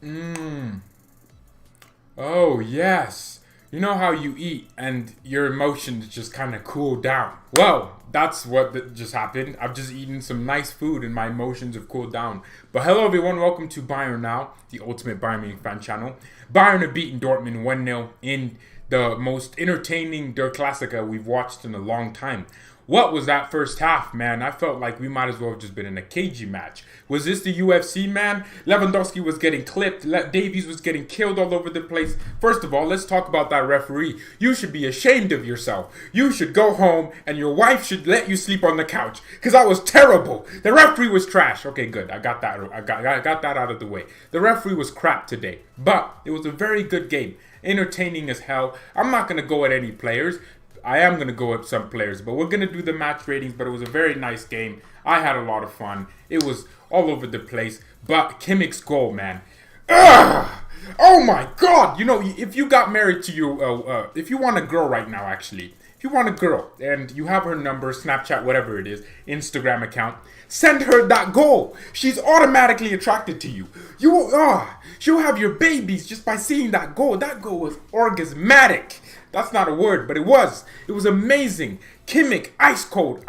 Mmm. Oh, yes. You know how you eat and your emotions just kind of cool down. Well, that's what just happened. I've just eaten some nice food and my emotions have cooled down. But hello, everyone. Welcome to BayernNow, the ultimate Bayern Munich fan channel. Bayern have beaten Dortmund 1-0 in the most entertaining Der Klassiker we've watched in a long time. What was that first half, man? I felt like we might as well have just been in a cagey match. Was this the UFC, man? Lewandowski was getting clipped. Davies was getting killed all over the place. First of all, let's talk about that referee. You should be ashamed of yourself. You should go home and your wife should let you sleep on the couch. Because that was terrible. The referee was trash. Okay, good. I got that out of the way. The referee was crap today. But it was a very good game. Entertaining as hell. I'm not going to go at any players. I am going to go at some players, but we're going to do the match ratings, but it was a very nice game. I had a lot of fun. It was all over the place, but Kimmich's goal, man. Ugh! Oh my God! You know, if you got married to your, if you want a girl right now, actually, if you want a girl and you have her number, Snapchat, whatever it is, Instagram account, send her that goal. She's automatically attracted to you. She'll have your babies just by seeing that goal. That goal was orgasmatic. That's not a word, but it was. It was amazing. Kimmich, ice cold.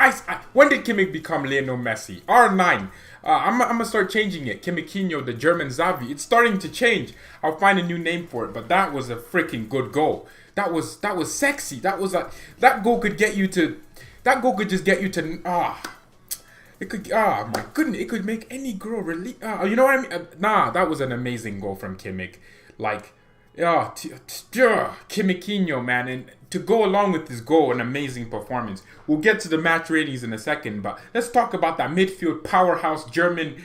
When did Kimmich become Lionel Messi? R9. I'm going to start changing it. Kimmichinho, the German Xavi. It's starting to change. I'll find a new name for it, but that was a freaking good goal. That was sexy. That goal could get you to... That goal could just get you to... It could... my goodness. It could make any girl really... you know what I mean? That was an amazing goal from Kimmich. Like... Kimmichinho, man, and to go along with this goal, an amazing performance. We'll get to the match ratings in a second, but let's talk about that midfield powerhouse German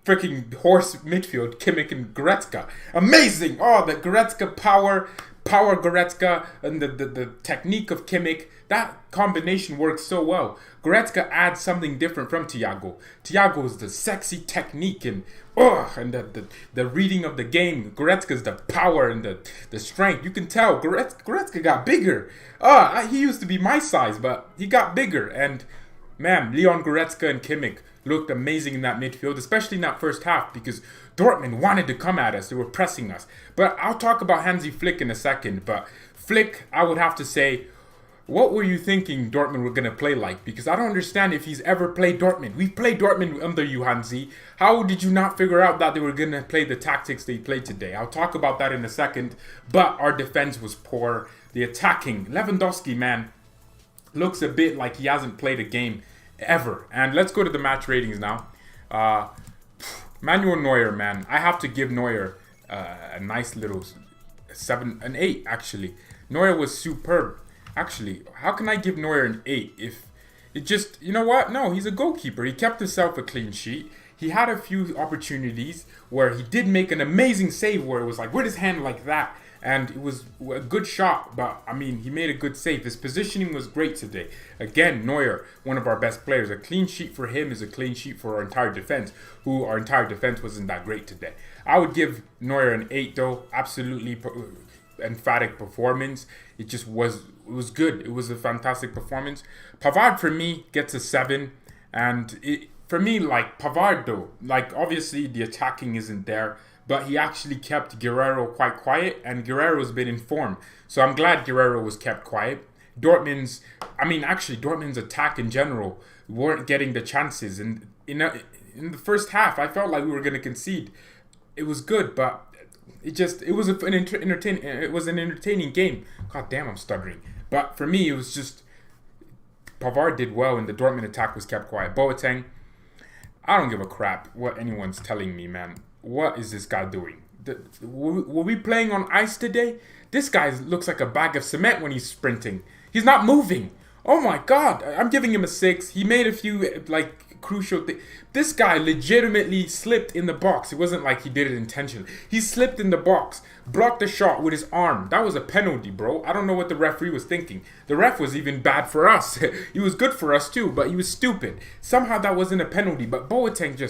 freaking horse midfield, Kimmich and Goretzka. Amazing! Oh, the Goretzka power Goretzka, and the technique of Kimmich. That combination works so well. Goretzka adds something different from Thiago. Thiago is the sexy technique and the reading of the game. Goretzka's the power and the strength. You can tell Goretzka got bigger. He used to be my size, but he got bigger. And man, Leon Goretzka and Kimmich looked amazing in that midfield, especially in that first half, because Dortmund wanted to come at us. They were pressing us. But I'll talk about Hansi Flick in a second. But Flick, I would have to say, what were you thinking Dortmund were going to play like? Because I don't understand if he's ever played Dortmund. We've played Dortmund under you, Hansi. How did you not figure out that they were going to play the tactics they played today? I'll talk about that in a second. But our defense was poor. The attacking, Lewandowski, man, looks a bit like he hasn't played a game ever. And let's go to the match ratings now. Manuel Neuer, man. I have to give Neuer a nice little 7, an 8, actually. Neuer was superb. Actually, how can I give Neuer an 8 if it just, you know what? No, he's a goalkeeper. He kept himself a clean sheet. He had a few opportunities where he did make an amazing save where it was like, with his hand like that. And it was a good shot, but, I mean, he made a good save. His positioning was great today. Again, Neuer, one of our best players. A clean sheet for him is a clean sheet for our entire defense, who our entire defense wasn't that great today. I would give Neuer an 8, though. Absolutely emphatic performance. It was good. It was a fantastic performance. Pavard, for me, gets a 7. And for me, like, Pavard, though, like, obviously the attacking isn't there, but he actually kept Guerrero quite quiet, and Guerrero's been in form. So I'm glad Guerrero was kept quiet. Dortmund's attack in general weren't getting the chances. And in the first half, I felt like we were going to concede. It was good, but it was an entertaining game. God damn, I'm stuttering. But for me, it was just Pavard did well, and the Dortmund attack was kept quiet. Boateng, I don't give a crap what anyone's telling me, man. What is this guy doing? Were we playing on ice today? This guy looks like a bag of cement when he's sprinting. He's not moving. Oh my God, I'm giving him a 6. He made a few crucial things. This guy legitimately slipped in the box. It wasn't like he did it intentionally. He slipped in the box, blocked the shot with his arm. That was a penalty, bro. I don't know what the referee was thinking. The ref was even bad for us. He was good for us too, but he was stupid. Somehow that wasn't a penalty, but Boateng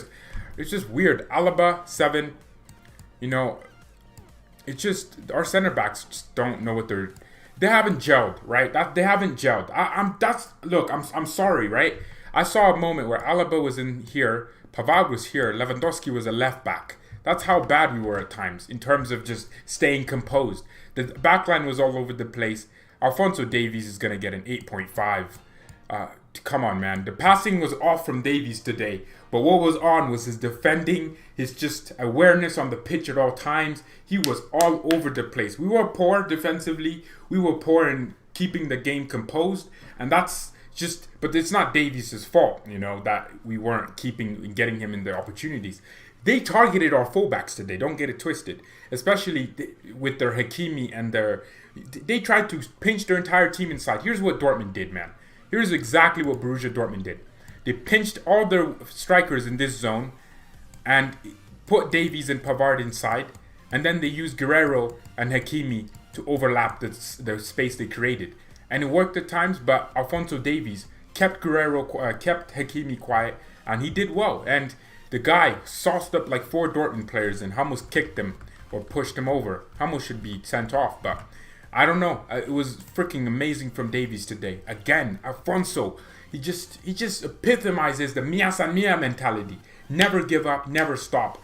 it's just weird. Alaba, 7. You know, it's just our center backs just don't know what they haven't gelled, right? They haven't gelled. I'm sorry, right? I saw a moment where Alaba was in here, Pavard was here, Lewandowski was a left back. That's how bad we were at times in terms of just staying composed. The backline was all over the place. Alphonso Davies is going to get an 8.5. Come on, man. The passing was off from Davies today. But what was on was his defending, his just awareness on the pitch at all times. He was all over the place. We were poor defensively. We were poor in keeping the game composed. And that's just, but it's not Davies' fault, that we weren't getting him in the opportunities. They targeted our fullbacks today. Don't get it twisted. Especially with their Hakimi and they tried to pinch their entire team inside. Here's what Dortmund did, man. Here's exactly what Borussia Dortmund did. They pinched all their strikers in this zone and put Davies and Pavard inside. And then they used Guerrero and Hakimi to overlap the space they created. And it worked at times, but Alphonso Davies kept Hakimi quiet, and he did well. And the guy sauced up like 4 Dortmund players and almost kicked them or pushed them over. Almost should be sent off, but I don't know. It was freaking amazing from Davies today. Again, Alphonso, he just epitomizes the Mia San Mia mentality. Never give up, never stop.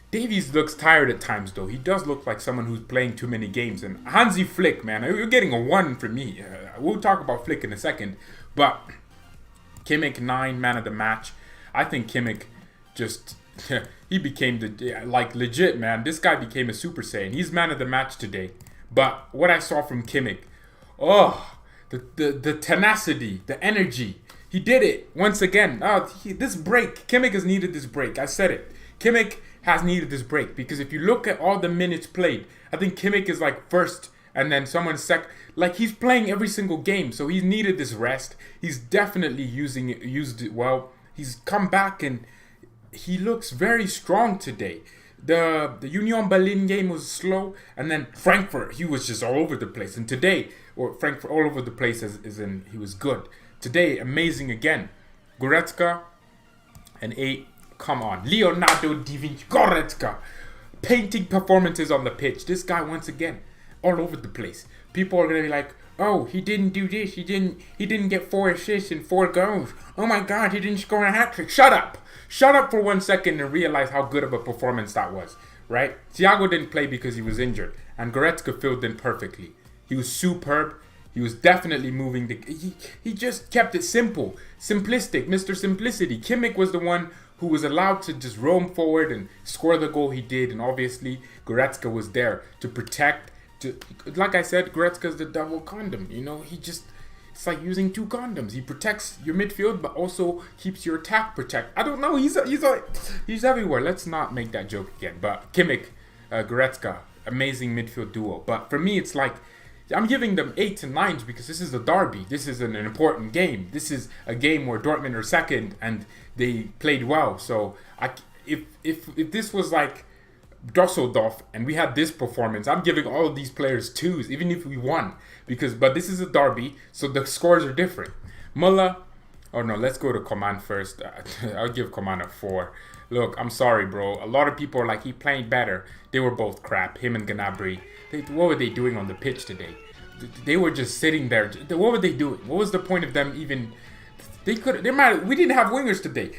Davies looks tired at times, though. He does look like someone who's playing too many games. And Hansi Flick, man, you're getting a 1 from me. We'll talk about Flick in a second. But Kimmich, 9, man of the match. I think Kimmich just, he became legit, man. This guy became a Super Saiyan. He's man of the match today. But what I saw from Kimmich, the tenacity, the energy. He did it once again. This break, Kimmich has needed this break. I said it. Kimmich has needed this break because if you look at all the minutes played, I think Kimmich is like first and then someone second. Like he's playing every single game, so he's needed this rest. He's definitely used it well. He's come back and he looks very strong today. The Union Berlin game was slow, and then Frankfurt, he was just all over the place. And today, Frankfurt all over the place as in he was good. Today, amazing again. Goretzka, an 8. Come on. Leonardo da Vinci Goretzka. Painting performances on the pitch. This guy, once again, all over the place. People are going to be like, oh, he didn't do this. He didn't get 4 assists and 4 goals. Oh my God, he didn't score a hat-trick. Shut up. Shut up for 1 second and realize how good of a performance that was, right? Thiago didn't play because he was injured, and Goretzka filled in perfectly. He was superb. He was definitely moving. He just kept it simple, simplistic, Mr. Simplicity. Kimmich was the one who was allowed to just roam forward and score the goal he did, and obviously Goretzka was there to protect. Like I said, Goretzka's the double condom. It's like using 2 condoms. He protects your midfield, but also keeps your attack protected. I don't know. He's everywhere. Let's not make that joke again. But Kimmich, Goretzka, amazing midfield duo. But for me, it's like I'm giving them 8s and 9s because this is a derby. This is an important game. This is a game where Dortmund are second and they played well. So if this was like Dusseldorf and we had this performance, I'm giving all of these players 2s, even if we won. But this is a derby, so the scores are different. Muller, let's go to Coman first. I'll give Coman a 4. Look, I'm sorry, bro. A lot of people are like, he played better. They were both crap, him and Gnabry. What were they doing on the pitch today? They were just sitting there. What were they doing? What was the point of them even? We didn't have wingers today.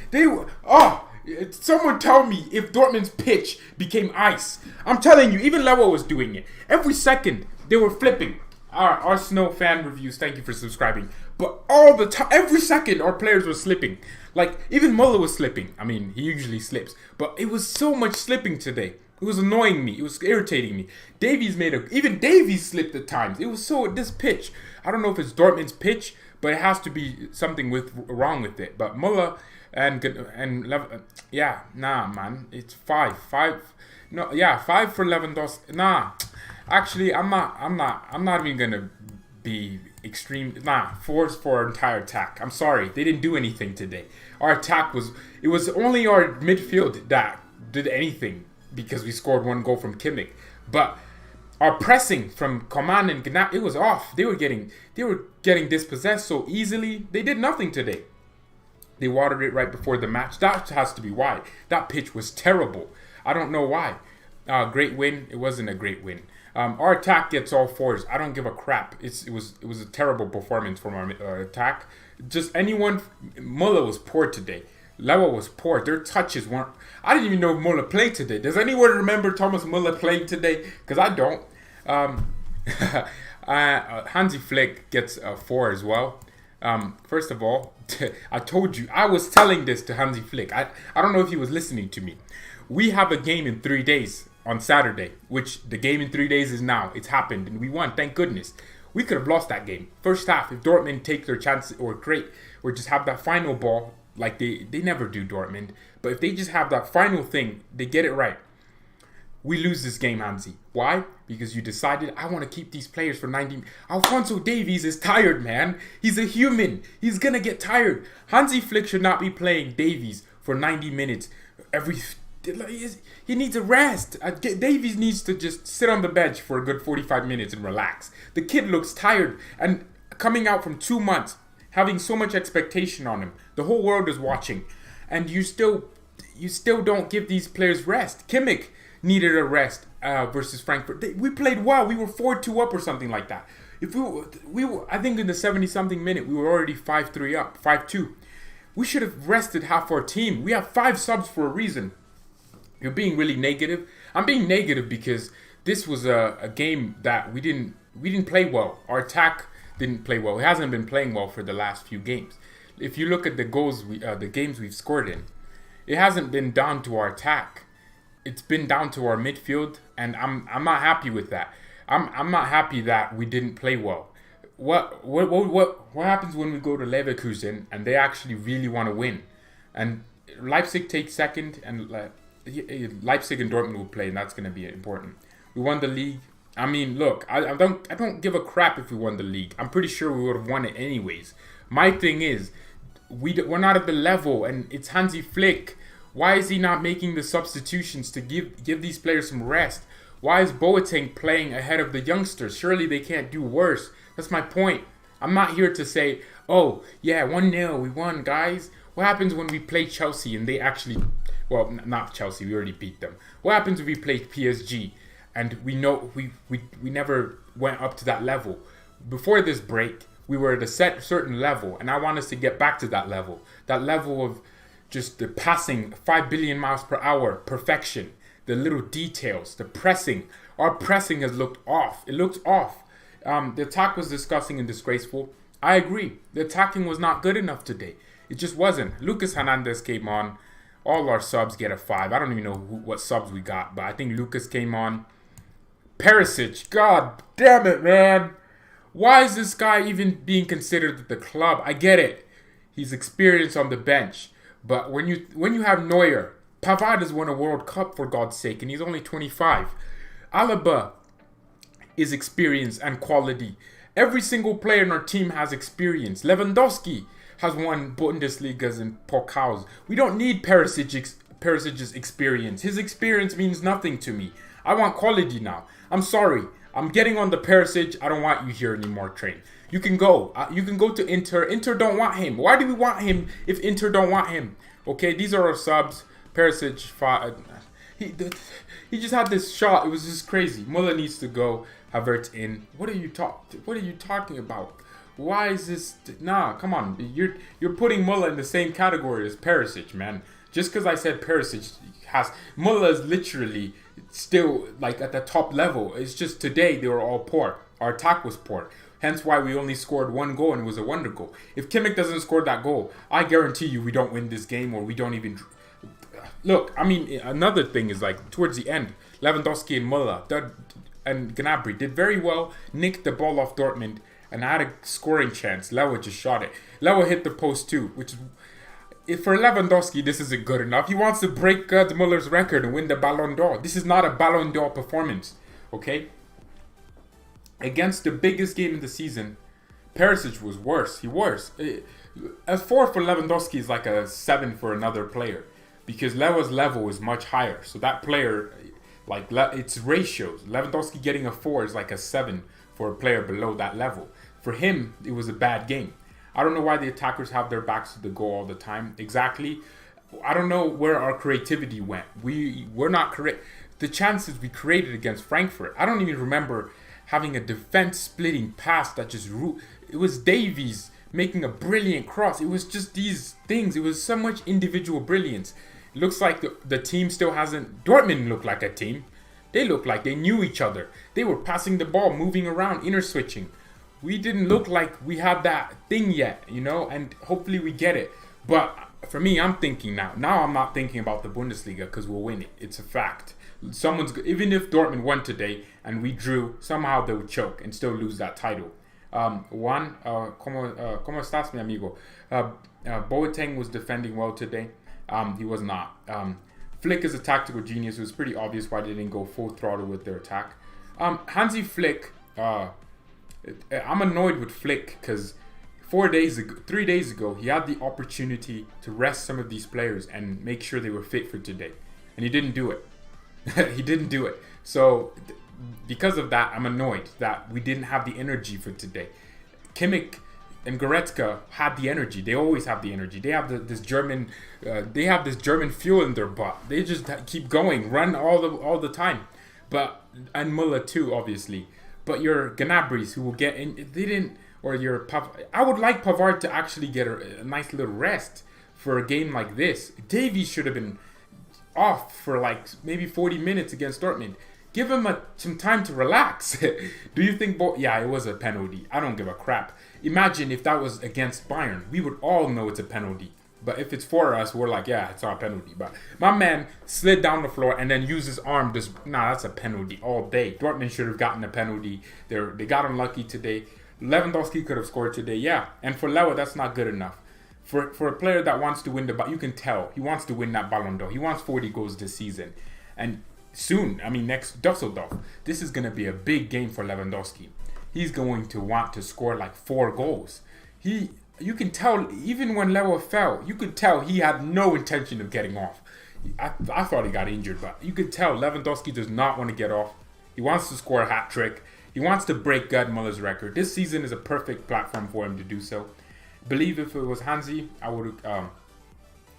Someone tell me if Dortmund's pitch became ice. I'm telling you, even Lewa was doing it. Every second, they were flipping. Our Snow fan reviews, thank you for subscribing. But all the time, every second, our players were slipping. Like, even Muller was slipping. I mean, he usually slips. But it was so much slipping today. It was annoying me. It was irritating me. Even Davies slipped at times. It was this pitch. I don't know if it's Dortmund's pitch, but it has to be something wrong with it. But Muller and man, it's 5. 5 for Lewandowski. Nah. Actually, I'm not even gonna be extreme. 4s for our entire attack. I'm sorry, they didn't do anything today. Our attack it was only our midfield that did anything because we scored 1 goal from Kimmich. But our pressing from Coman and Gnabry, it was off. They were getting dispossessed so easily. They did nothing today. They watered it right before the match. That has to be why. That pitch was terrible. I don't know why. Great win. It wasn't a great win. Our attack gets all 4s. I don't give a crap. It was a terrible performance from our attack. Just anyone. Muller was poor today. Lewa was poor. Their touches weren't. I didn't even know Muller played today. Does anyone remember Thomas Muller playing today? Because I don't. Hansi Flick gets a 4 as well. First of all, I told you, I was telling this to Hansi Flick. I don't know if he was listening to me. We have a game in 3 days on Saturday, which the game in 3 days is now. It's happened and we won, thank goodness. We could have lost that game. First half, if Dortmund take their chances or just have that final ball, like they never do, Dortmund. But if they just have that final thing, they get it right. We lose this game, Hansi. Why? Because you decided, I want to keep these players for 90. Alphonso Davies is tired, man. He's a human. He's going to get tired. Hansi Flick should not be playing Davies for 90 minutes. He needs a rest. Davies needs to just sit on the bench for a good 45 minutes and relax. The kid looks tired. And coming out from 2 months, having so much expectation on him. The whole world is watching. And you still don't give these players rest. Kimmich needed a rest versus Frankfurt. We played well. We were 4-2 up or something like that. If we were, I think in the 70-something minute, we were already 5-3 up, 5-2. We should have rested half our team. We have 5 subs for a reason. You're being really negative. I'm being negative because this was a game that we didn't play well. Our attack didn't play well. It hasn't been playing well for the last few games. If you look at the goals, the games we've scored in, it hasn't been down to our attack. It's been down to our midfield, and I'm not happy with that. I'm not happy that we didn't play well. What happens when we go to Leverkusen and they actually really want to win, and Leipzig takes second, and Leipzig and Dortmund will play, and that's going to be important. We won the league. I mean, look, I don't give a crap if we won the league. I'm pretty sure we would have won it anyways. My thing is, we're not at the level, and it's Hansi Flick. Why is he not making the substitutions to give these players some rest? Why is Boateng playing ahead of the youngsters? Surely they can't do worse. That's my point. I'm not here to say, oh, yeah, 1-0, we won, guys. What happens when we play Chelsea and they actually... Well, not Chelsea, we already beat them. What happens if we play PSG and we know we never went up to that level? Before this break, we were at a certain level, and I want us to get back to that level. That level of just the passing 5 billion miles per hour, perfection, the little details, the pressing. Our pressing has looked off. It looks off. The attack was disgusting and disgraceful. I agree. The attacking was not good enough today. It just wasn't. Lucas Hernandez came on. All our subs get a 5. I don't even know what subs we got, but I think Lucas came on. Perisic, god damn it, man. Why is this guy even being considered at the club? I get it. He's experienced on the bench. But when you have Neuer, Pavard has won a World Cup for God's sake, and he's only 25. Alaba is experience and quality. Every single player in our team has experience. Lewandowski has won Bundesligas and Pokals. We don't need Perisic's experience. His experience means nothing to me. I want quality now. I'm sorry. I'm getting on the Perisic. I don't want you here anymore, Train. You can go. You can go to Inter. Inter don't want him. Why do we want him if Inter don't want him? Okay, these are our subs. Perisic, he just had this shot. It was just crazy. Muller needs to go. Havertz in. What are you talking about? Why is this? Nah, come on. You're putting Muller in the same category as Perisic, man. Just because I said Perisic Muller is literally still like at the top level. It's just today they were all poor. Our attack was poor. Hence why we only scored 1 goal, and it was a wonder goal. If Kimmich doesn't score that goal, I guarantee you we don't win this game, or we don't even... Look, I mean, another thing is like towards the end, Lewandowski and Muller and Gnabry did very well, nicked the ball off Dortmund, and had a scoring chance. Lewa just shot it. Lewa hit the post too, which is... For Lewandowski, this isn't good enough. He wants to break Muller's record and win the Ballon d'Or. This is not a Ballon d'Or performance, okay? Against the biggest game in the season, Perisic was worse. A 4 for Lewandowski is like a 7 for another player, because Lewa's level is much higher. So that player, like, it's ratios. Lewandowski getting a 4 is like a 7 for a player below that level. For him, it was a bad game. I don't know why the attackers have their backs to the goal all the time. Exactly. I don't know where our creativity went. We're not correct. The chances we created against Frankfurt, I don't even remember having a defense splitting pass that just... It was Davies making a brilliant cross. It was just these things. It was so much individual brilliance. It looks like the team still hasn't... Dortmund looked like a team. They looked like they knew each other. They were passing the ball, moving around, inter-switching. We didn't look like we had that thing yet, you know, and hopefully we get it. But for me, I'm thinking now. Now I'm not thinking about the Bundesliga because we'll win it. It's a fact. Even if Dortmund won today and we drew, somehow they would choke and still lose that title. Juan, ¿cómo estás, mi amigo? Boateng was defending well today. He was not. Flick is a tactical genius. It was pretty obvious why they didn't go full throttle with their attack. Hansi Flick, I'm annoyed with Flick because 3 days ago, he had the opportunity to rest some of these players and make sure they were fit for today. And he didn't do it. He didn't do it. So because of that, I'm annoyed that we didn't have the energy for today. Kimmich and Goretzka had the energy. They always have the energy. They have this German fuel in their butt. They just keep going, run all the time. And Muller too, obviously. But your Gnabry's who will get in, they didn't. Or your I would like Pavard to actually get a nice little rest for a game like this. Davies should have been off for like maybe 40 minutes against Dortmund. Give him some time to relax. Do you think... Yeah, it was a penalty. I don't give a crap. Imagine if that was against Bayern. We would all know it's a penalty. But if it's for us, we're like, yeah, it's our penalty. But my man slid down the floor and then used his arm. That's a penalty all day. Dortmund should have gotten a penalty. They got unlucky today. Lewandowski could have scored today, yeah. And for Lewa, that's not good enough. For a player that wants to win you can tell he wants to win that Ballon d'Or. He wants 40 goals this season. And soon, next Dusseldorf, this is going to be a big game for Lewandowski. He's going to want to score like 4 goals. You can tell, even when Lewa fell, you could tell he had no intention of getting off. I thought he got injured, but you could tell Lewandowski does not want to get off. He wants to score a hat trick. He wants to break Gerd Muller's record. This season is a perfect platform for him to do so. I believe if it was Hansi, I would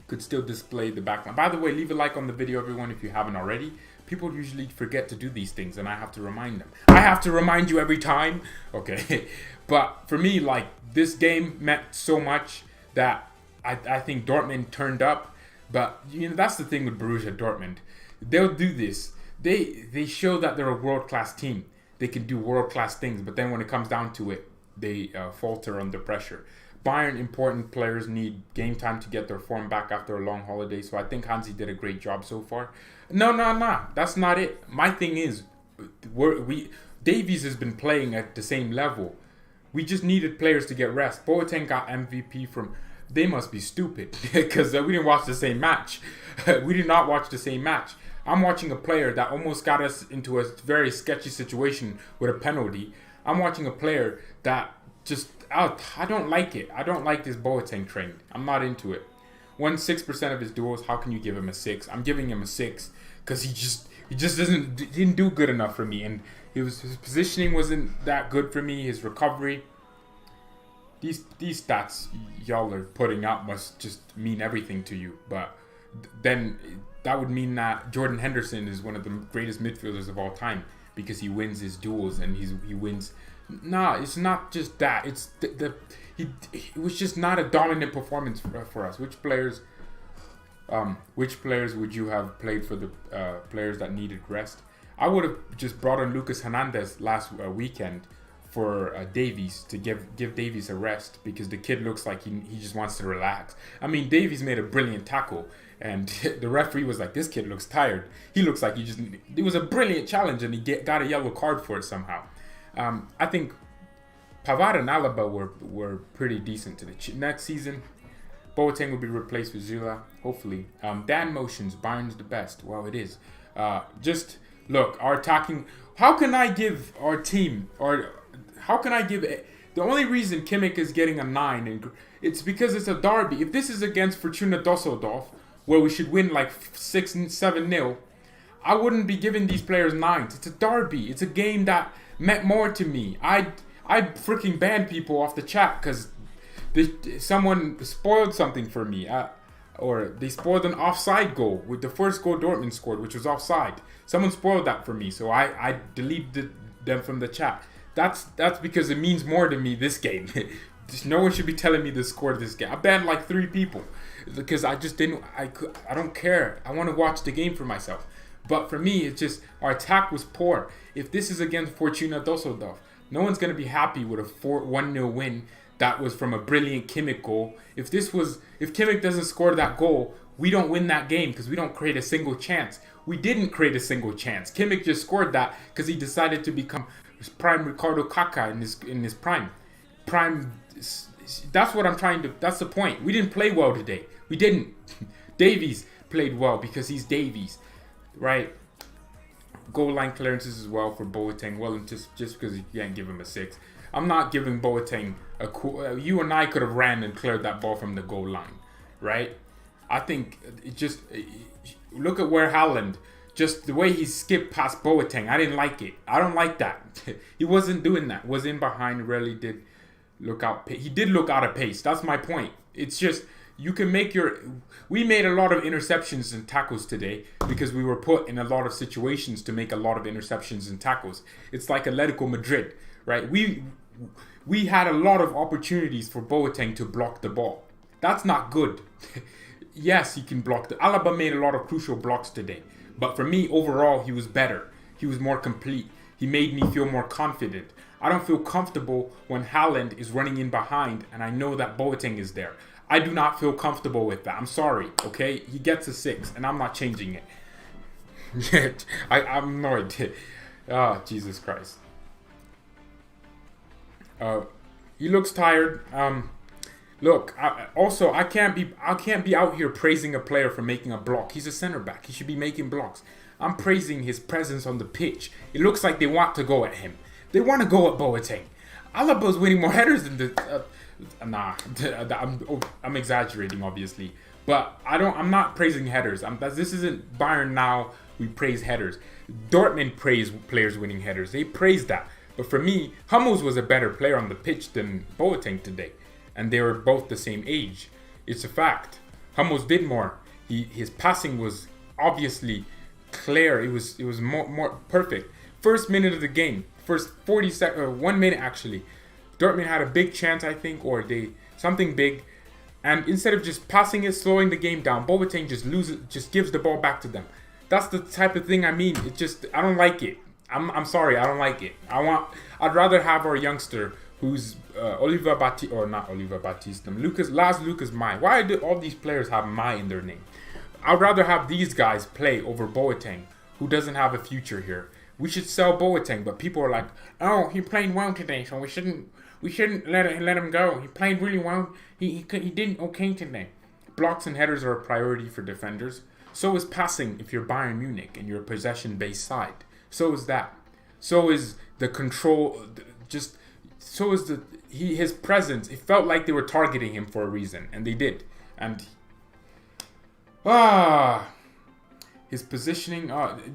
could still display the backline. By the way, leave a like on the video, everyone, if you haven't already. People usually forget to do these things, and I have to remind them. I have to remind you every time. Okay, but for me, like, this game meant so much that I think Dortmund turned up. But that's the thing with Borussia Dortmund. They'll do this. They show that they're a world-class team. They can do world-class things, but then when it comes down to it, they falter under pressure. Bayern important players need game time to get their form back after a long holiday, so I think Hansi did a great job so far. No, that's not it. My thing is, Davies has been playing at the same level. We just needed players to get rest. Boateng got MVP from... They must be stupid because we didn't watch the same match. We did not watch the same match. I'm watching a player that almost got us into a very sketchy situation with a penalty. I'm watching a player that just... I don't like it. I don't like this Boateng train. I'm not into it. Won 6% of his duels. How can you give him a 6? I'm giving him a 6 because he just didn't do good enough for me, and his positioning wasn't that good for me. His recovery. These stats y'all are putting out must just mean everything to you, but then that would mean that Jordan Henderson is one of the greatest midfielders of all time because he wins his duels and he wins. Nah, it's not just that. It's it was just not a dominant performance for us. Which players would you have played for the players that needed rest? I would have just brought on Lucas Hernandez last weekend for Davies to give Davies a rest because the kid looks like he just wants to relax. Davies made a brilliant tackle and the referee was like, this kid looks tired. He looks like it was a brilliant challenge and he got a yellow card for it somehow. I think Pavard and Alaba were pretty decent to the next season. Boateng will be replaced with Zula, hopefully. Dan Motions, Bayern's the best. Well, it is. Just look, our attacking. How can I give our team, or how can I give it? The only reason Kimmich is getting a 9, and it's because it's a derby. If this is against Fortuna Düsseldorf, where we should win like 6-7-0, I wouldn't be giving these players 9s. It's a derby. It's a game that meant more to me. I freaking banned people off the chat because someone spoiled something for me. Or they spoiled an offside goal with the first goal Dortmund scored, which was offside. Someone spoiled that for me, so I deleted them from the chat. That's because it means more to me this game. No one should be telling me the score of this game. I banned like 3 people because I just didn't. I don't care. I want to watch the game for myself. But for me, it's just our attack was poor. If this is against Fortuna Düsseldorf, no one's gonna be happy with a 1-0 win that was from a brilliant Kimmich goal. If Kimmich doesn't score that goal, we don't win that game because we don't create a single chance. We didn't create a single chance. Kimmich just scored that because he decided to become prime Ricardo Kaká in his prime. That's what I'm trying to. That's the point. We didn't play well today. We didn't. Davies played well because he's Davies, right? Goal line clearances as well for Boateng. Well, just because you can't give him a 6. I'm not giving Boateng a cool. You and I could have ran and cleared that ball from the goal line, right? I think it just look at where Haaland, just the way he skipped past Boateng. I didn't like it. I don't like that. He wasn't doing that. Was in behind. Rarely did look out. He did look out of pace. That's my point. It's just you can make your. We made a lot of interceptions and tackles today because we were put in a lot of situations to make a lot of interceptions and tackles. It's like Atletico Madrid, right? We had a lot of opportunities for Boateng to block the ball. That's not good. Yes, he can block. Alaba made a lot of crucial blocks today. But for me, overall, he was better. He was more complete. He made me feel more confident. I don't feel comfortable when Haaland is running in behind and I know that Boateng is there. I do not feel comfortable with that. I'm sorry, okay? He gets a 6 and I'm not changing it. I'm annoyed. Oh, Jesus Christ. He looks tired. Look, I can't be out here praising a player for making a block. He's a center back. He should be making blocks. I'm praising his presence on the pitch. It looks like they want to go at him. They want to go at Boateng. Alaba's winning more headers than the. I'm exaggerating, obviously, but I'm not praising headers. This isn't Bayern Now. We praise headers. Dortmund praise players winning headers. They praise that. But for me, Hummels was a better player on the pitch than Boateng today. And they were both the same age. It's a fact. Hummels did more. His passing was obviously clear. It was more perfect. First minute of the game, first 40 seconds, 1 minute actually. Dortmund had a big chance, I think, or something big. And instead of just passing it, slowing the game down, Boateng just gives the ball back to them. That's the type of thing I mean. I don't like it. I'm sorry, I don't like it. I'd rather have our youngster who's Lucas Mai. Why do all these players have Mai in their name? I'd rather have these guys play over Boateng, who doesn't have a future here. We should sell Boateng, but people are like, oh, he played well today, so we shouldn't let him go. He played really well. He did okay today. Blocks and headers are a priority for defenders. So is passing if you're Bayern Munich and you're a possession-based side. So is that. So is the control. So is his presence. It felt like they were targeting him for a reason, and they did. And his positioning.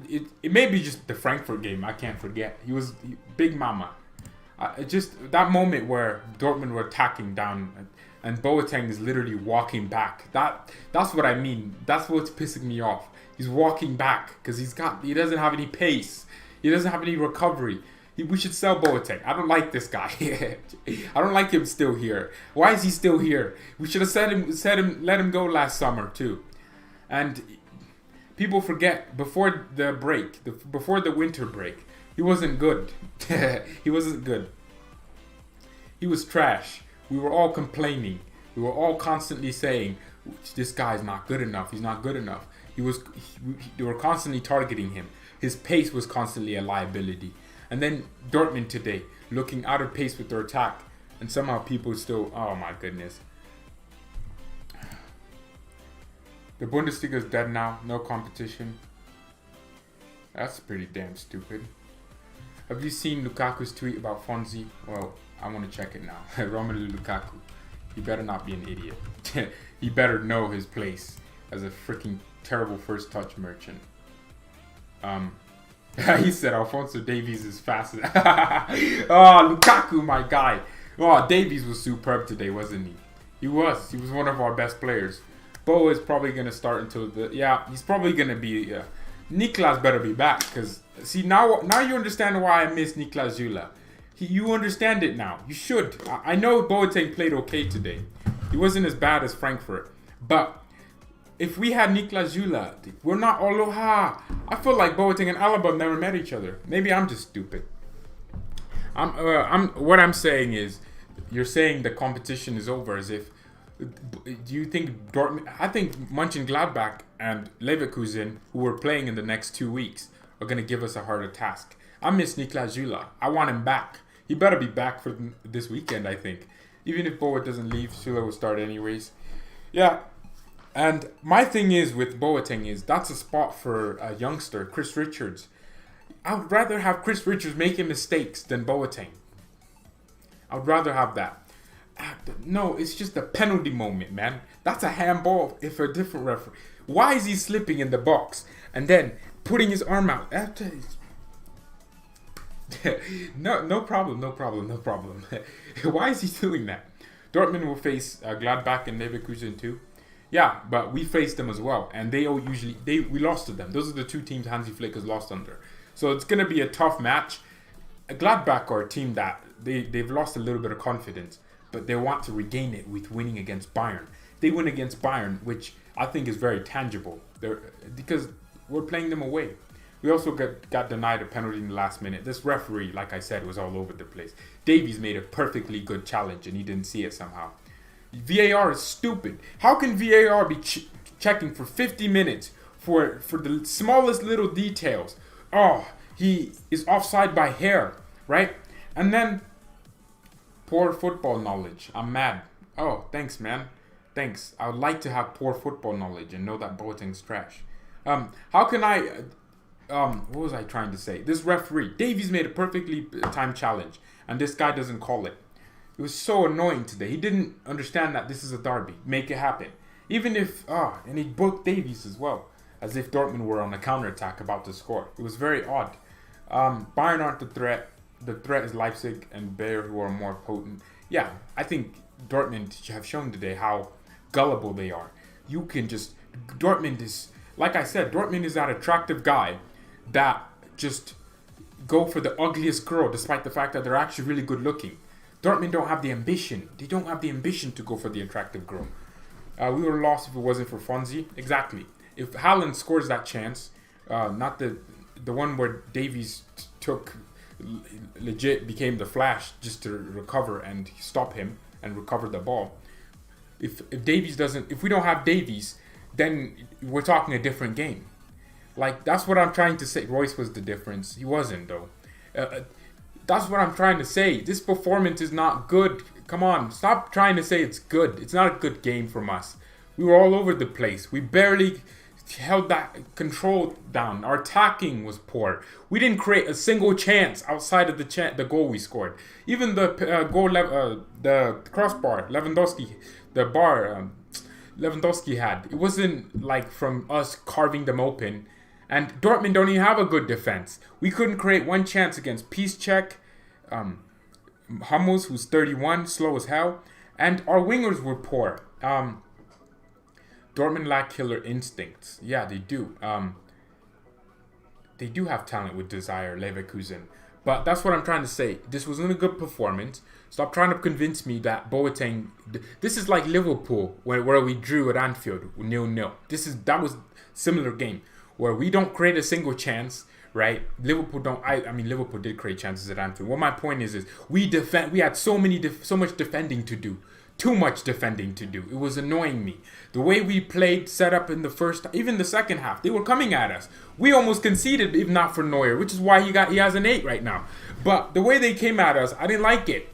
It may be just the Frankfurt game. I can't forget. He was big mama. Just that moment where Dortmund were attacking down, and Boateng is literally walking back. That's what I mean. That's what's pissing me off. He's walking back because he doesn't have any pace. He doesn't have any recovery. We should sell Boateng. I don't like this guy. I don't like him still here. Why is he still here? We should have let him go last summer too. And people forget before the break, before the winter break, he wasn't good. He wasn't good. He was trash. We were all complaining. We were all constantly saying, this guy's not good enough. He's not good enough. They were constantly targeting him. His pace was constantly a liability. And then Dortmund today, looking out of pace with their attack. And somehow people still, oh my goodness. The Bundesliga is dead now. No competition. That's pretty damn stupid. Have you seen Lukaku's tweet about Fonzie? Well, I want to check it now. Romelu Lukaku. He better not be an idiot. He better know his place as a freaking terrible first touch merchant. He said Alphonso Davies is fast. Oh, Lukaku, my guy. Oh, Davies was superb today, wasn't he? He was one of our best players. Bo is probably going to start until he's probably going to be, Niklas better be back, because, see, now you understand why I miss Niklas Zula. You understand it now. You should. I know Boateng played okay today. He wasn't as bad as Frankfurt. But if we had Niklas Süle, we're not Aloha. I feel like Boateng and Alaba never met each other. Maybe I'm just stupid. What I'm saying is, you're saying the competition is over as if. Do you think Dortmund? I think Mönchengladbach and Leverkusen, who we're playing in the next 2 weeks, are going to give us a harder task. I miss Niklas Süle. I want him back. He better be back for this weekend, I think. Even if Boa doesn't leave, Süle will start anyways. Yeah. And my thing is with Boateng is that's a spot for a youngster, Chris Richards. I would rather have Chris Richards making mistakes than Boateng. I would rather have that. No, it's just a penalty moment, man. That's a handball if a different referee. Why is he slipping in the box and then putting his arm out? No problem. Why is he doing that? Dortmund will face Gladbach and Leverkusen too. Yeah, but we faced them as well, and we lost to them. Those are the two teams Hansi Flick has lost under. So it's gonna be a tough match. Gladbach are a team that they've lost a little bit of confidence, but they want to regain it with winning against Bayern. They win against Bayern, which I think is very tangible. Because we're playing them away. We also got denied a penalty in the last minute. This referee, like I said, was all over the place. Davies made a perfectly good challenge, and he didn't see it somehow. VAR is stupid. How can VAR be checking for 50 minutes for the smallest little details? Oh, he is offside by hair, right? And then poor football knowledge. I'm mad. Oh, thanks, man. Thanks. I would like to have poor football knowledge and know that Boateng's trash. How can I... what was I trying to say? This referee, Davies made a perfectly timed challenge, and this guy doesn't call it. It was so annoying today. He didn't understand that this is a derby. Make it happen. Even if... and he booked Davies as well, as if Dortmund were on a counterattack about to score. It was very odd. Bayern aren't the threat. The threat is Leipzig and Bayern, who are more potent. Yeah, I think Dortmund have shown today how gullible they are. You can just... Dortmund is... Like I said, Dortmund is that attractive guy that just go for the ugliest girl despite the fact that they're actually really good looking. Dortmund don't have the ambition. They don't have the ambition to go for the attractive girl. We would have lost if it wasn't for Fonzie. Exactly. If Haaland scores that chance, not the one where Davies took... legit became the Flash just to recover and stop him and recover the ball. If Davies doesn't... If we don't have Davies... then we're talking a different game. Like, that's what I'm trying to say. Royce was the difference. He wasn't, though. That's what I'm trying to say. This performance is not good. Come on, stop trying to say it's good. It's not a good game from us. We were all over the place. We barely held that control down. Our attacking was poor. We didn't create a single chance outside of the goal we scored. Even the the crossbar, Lewandowski had. It wasn't like from us carving them open. And Dortmund don't even have a good defense. We couldn't create one chance against Piszczek, Hummels, who's 31, slow as hell. And our wingers were poor. Dortmund lack killer instincts. Yeah, they do. They do have talent with desire, Leverkusen. But that's what I'm trying to say. This wasn't a good performance. Stop trying to convince me that Boateng... This is like Liverpool, where we drew at Anfield, 0-0. That was similar game, where we don't create a single chance, right? Liverpool don't... I mean, Liverpool did create chances at Anfield. What my point is we had so much defending to do. Too much defending to do. It was annoying me. The way we played, set up in the first, even the second half, they were coming at us. We almost conceded, if not for Neuer, which is why he has an 8 right now. But the way they came at us, I didn't like it.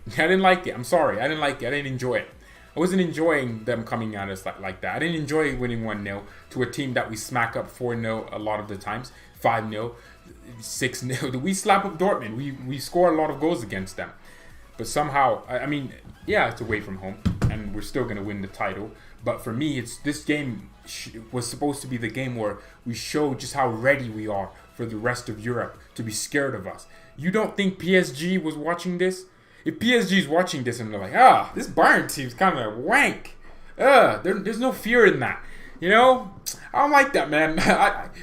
I'm sorry. I didn't like it. I didn't enjoy it. I wasn't enjoying them coming at us like that. I didn't enjoy winning 1-0 to a team that we smack up 4-0 a lot of the times, 5-0, 6-0. We slap up Dortmund. We score a lot of goals against them. But somehow, I mean, yeah, it's away from home, and we're still going to win the title. But for me, this game was supposed to be the game where we show just how ready we are for the rest of Europe to be scared of us. You don't think PSG was watching this? If PSG is watching this and they're like, this Bayern team's kind of wank. There's no fear in that. You know, I don't like that, man.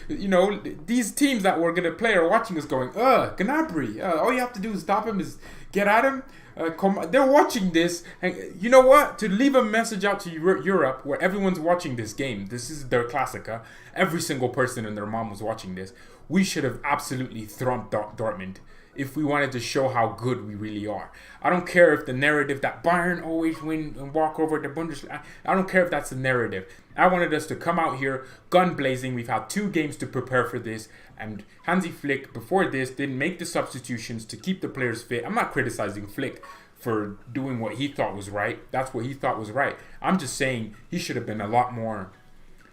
You know, these teams that we're gonna play are watching us going, Gnabry. All you have to do is stop him, is get at him. They're watching this, and you know what? To leave a message out to Europe, where everyone's watching this game. This is their Klassiker. Every single person and their mom was watching this. We should have absolutely thumped Dortmund if we wanted to show how good we really are. I don't care if the narrative that Bayern always win and walk over the Bundesliga. I don't care if that's the narrative. I wanted us to come out here gun blazing. We've had 2 games to prepare for this, and Hansi Flick before this didn't make the substitutions to keep the players fit. I'm not criticizing Flick for doing what he thought was right. That's what he thought was right. I'm just saying he should have been a lot more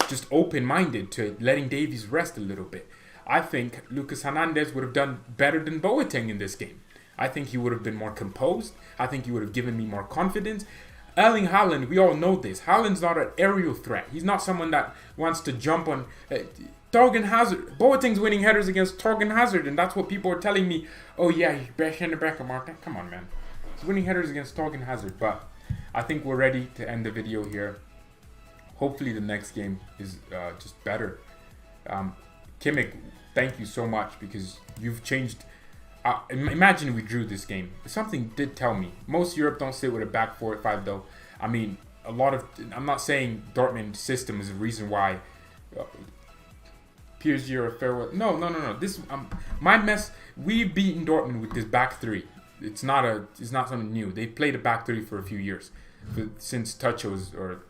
just open-minded to letting Davies rest a little bit. I think Lucas Hernandez would have done better than Boateng in this game. I think he would have been more composed. I think he would have given me more confidence. Erling Haaland, we all know this. Haaland's not an aerial threat. He's not someone that wants to jump on... Torgan Hazard. Boateng's winning headers against Torgan Hazard, and that's what people are telling me. Oh yeah, he's best in the back of Martin. Come on, man. He's winning headers against Torgan Hazard, but I think we're ready to end the video here. Hopefully the next game is just better. Kimmich, thank you so much, because you've changed. Imagine we drew this game. Something did tell me. Most Europe don't sit with a back 4 at 5 though. I mean, a lot of. I'm not saying Dortmund system is the reason why PSG are a farewell. No. This my mess. We've beaten Dortmund with this back 3. It's not something new. They played a back 3 for a few years, since Tuchel's or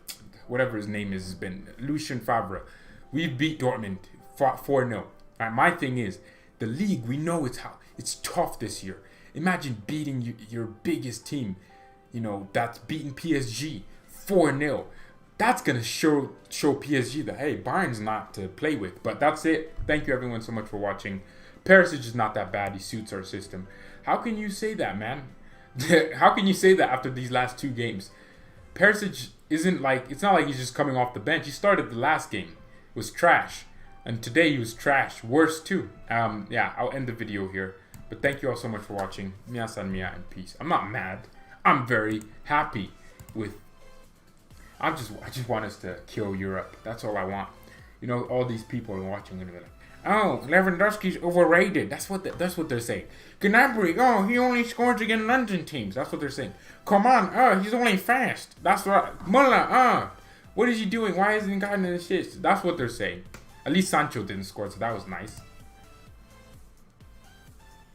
whatever his name is has been Lucien Favre. We've beat Dortmund 4-0. Right, my thing is, the league, we know it's tough this year. Imagine beating your biggest team, you know, that's beating PSG 4-0. That's going to show PSG that, hey, Bayern's not to play with. But that's it. Thank you, everyone, so much for watching. Perisic is not that bad. He suits our system. How can you say that, man? How can you say that after these last 2 games? Perisic isn't like, it's not like he's just coming off the bench. He started the last game. It was trash. And today he was trash. Worse too. Yeah, I'll end the video here. But thank you all so much for watching. Miyasan Miya and peace. I'm not mad. I'm very happy with... I just want us to kill Europe. That's all I want. You know, all these people are watching and they're like, oh, Lewandowski's overrated. That's what they're saying. Gnabry, oh, he only scores against London teams. That's what they're saying. Come on, oh, he's only fast. That's right. Muller, what is he doing? Why hasn't he gotten in the shit? That's what they're saying. At least Sancho didn't score, so that was nice.